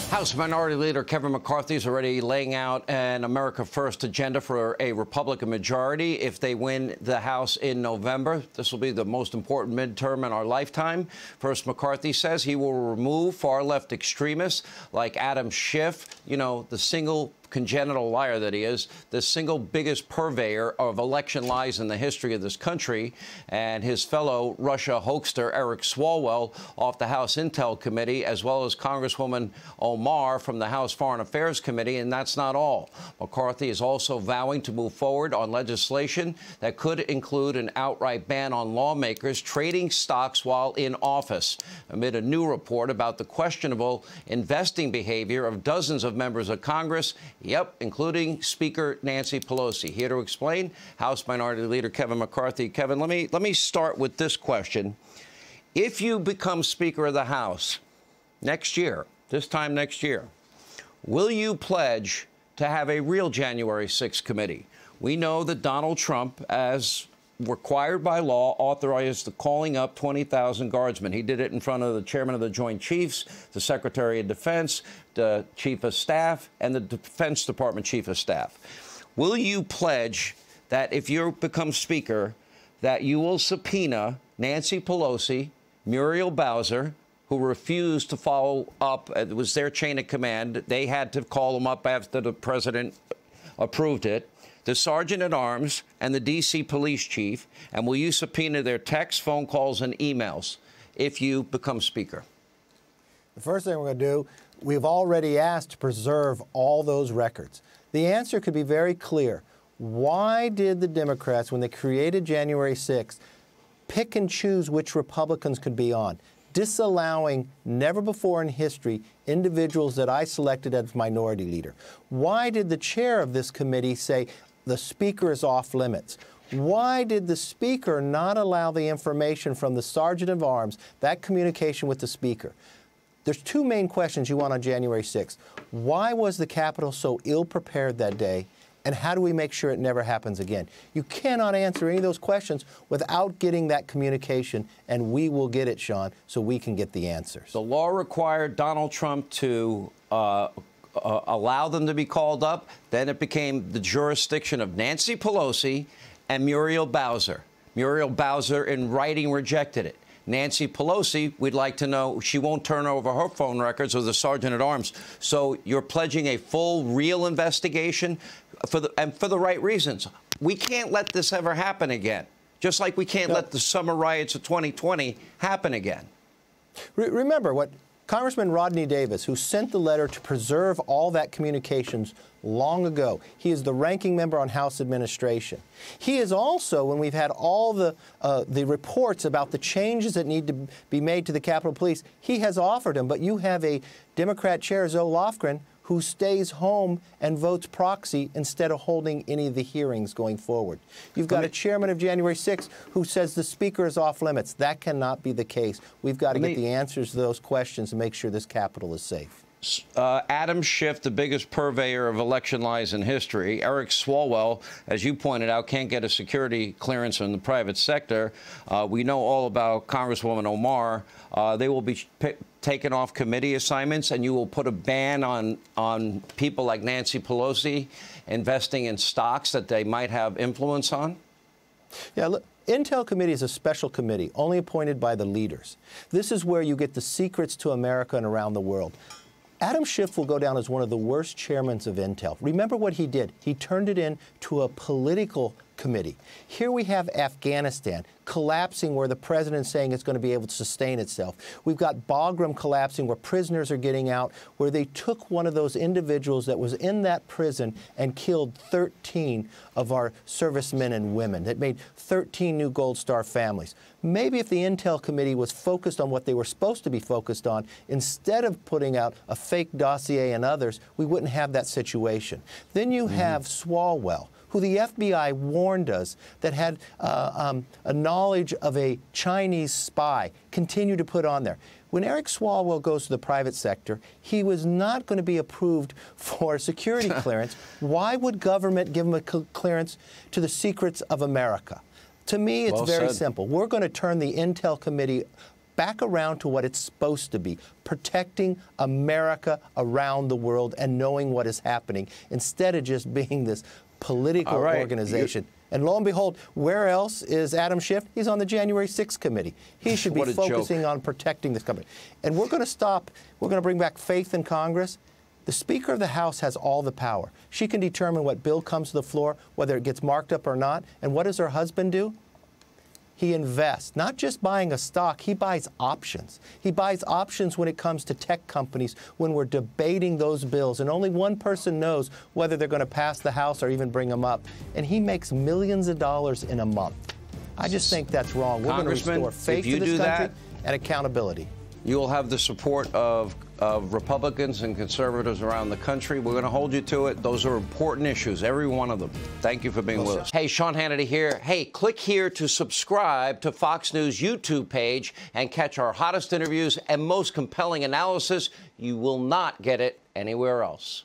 House Minority Leader Kevin McCarthy is already laying out an America First agenda for a Republican majority if they win the House in November. This will be the most important midterm in our lifetime. First, McCarthy says he will remove far-left extremists like Adam Schiff, you know, the single congenital liar that he is, the single biggest purveyor of election lies in the history of this country, and his fellow Russia hoaxer Eric Swalwell off the House Intel Committee, as well as Congresswoman Omar from the House Foreign Affairs Committee, and that's not all. McCarthy is also vowing to move forward on legislation that could include an outright ban on lawmakers trading stocks while in office, amid a new report about the questionable investing behavior of dozens of members of Congress. Yep, including Speaker Nancy Pelosi. Here to explain, House Minority Leader Kevin McCarthy. Kevin, let me start with this question. If you become Speaker of the House next year, this time next year, will you pledge to have a real January 6th committee? We know that Donald Trump, as required by law, authorized the calling up 20,000 guardsmen. He did it in front of the chairman of the Joint Chiefs, the Secretary of Defense, the Chief of Staff, and the Defense Department Chief of Staff. Will you pledge that if you become Speaker, that you will subpoena Nancy Pelosi, Muriel Bowser, who refused to follow up? It was their chain of command. They had to call them up after the president approved it. The Sergeant-at-Arms and the D.C. police chief, and will you subpoena their texts, phone calls, and emails if you become Speaker? The first thing we're going to do, we've already asked to preserve all those records. The answer could be very clear. Why did the Democrats, when they created January 6th, pick and choose which Republicans could be on, disallowing, never before in history, individuals that I selected as minority leader? Why did the chair of this committee say the Speaker is off limits? Why did the Speaker not allow the information from the Sergeant-at-Arms, that communication with the Speaker? There's two main questions you want on January 6th. Why was the Capitol so ill-prepared that day? And how do we make sure it never happens again? You cannot answer any of those questions without getting that communication, and we will get it, Sean, so we can get the answers. The law required Donald Trump to allow them to be called up. Then it became the jurisdiction of Nancy Pelosi and Muriel Bowser. Muriel Bowser, in writing, rejected it. Nancy Pelosi, we'd like to know, she won't turn over her phone records or the Sergeant-at-Arms. So you're pledging a full, real investigation for the right reasons. We can't let this ever happen again, just like we can't let the summer riots of 2020 happen again. Remember what Congressman Rodney Davis, who sent the letter to preserve all that communications long ago. He is the ranking member on House Administration. He is also, when we've had all the reports about the changes that need to be made to the Capitol Police, he has offered them. But you have a Democrat chair, Zoe Lofgren, who stays home and votes proxy instead of holding any of the hearings going forward. You've got a chairman of January 6th who says the Speaker is off limits. That cannot be the case. We've got to get the answers to those questions and make sure this Capitol is safe. Adam Schiff, the biggest purveyor of election lies in history. Eric Swalwell, as you pointed out, can't get a security clearance in the private sector. We know all about Congresswoman Omar. They will be taken off committee assignments, and you will put a ban on people like Nancy Pelosi investing in stocks that they might have influence on? Yeah, look. Intel Committee is a special committee, only appointed by the leaders. This is where you get the secrets to America and around the world. Adam Schiff will go down as one of the worst chairmen of Intel. Remember what he did. He turned it into a political committee. Here we have Afghanistan collapsing where the president's saying it's going to be able to sustain itself. We've got Bagram collapsing where prisoners are getting out, where they took one of those individuals that was in that prison and killed 13 of our servicemen and women. That made 13 new Gold Star families. Maybe if the Intel Committee was focused on what they were supposed to be focused on, instead of putting out a fake dossier and others, we wouldn't have that situation. Then you have Swalwell, who the FBI warned us that had a knowledge of a Chinese spy, continue to put on there. When Eric Swalwell goes to the private sector, he was not going to be approved for security clearance. Why would government give him a clearance to the secrets of America? To me, it's very simple. We're going to turn the Intel Committee back around to what it's supposed to be, protecting America around the world and knowing what is happening, instead of just being this political organization. And lo and behold, where else is Adam Schiff? He's on the January 6th committee. He should be focusing on protecting this company. And we're going to stop. We're going to bring back faith in Congress. The Speaker of the House has all the power. She can determine what bill comes to the floor, whether it gets marked up or not. And what does her husband do? He invests, not just buying a stock, he buys options. He buys options when it comes to tech companies when we're debating those bills, and only one person knows whether they're going to pass the House or even bring them up. And he makes millions of dollars in a month. I just think that's wrong. We're going to restore faith to this country and accountability. You will have the support of Republicans and conservatives around the country. We're going to hold you to it. Those are important issues, every one of them. Thank you for being with us. Hey, Sean Hannity here. Hey, click here to subscribe to Fox News YouTube page and catch our hottest interviews and most compelling analysis. You will not get it anywhere else.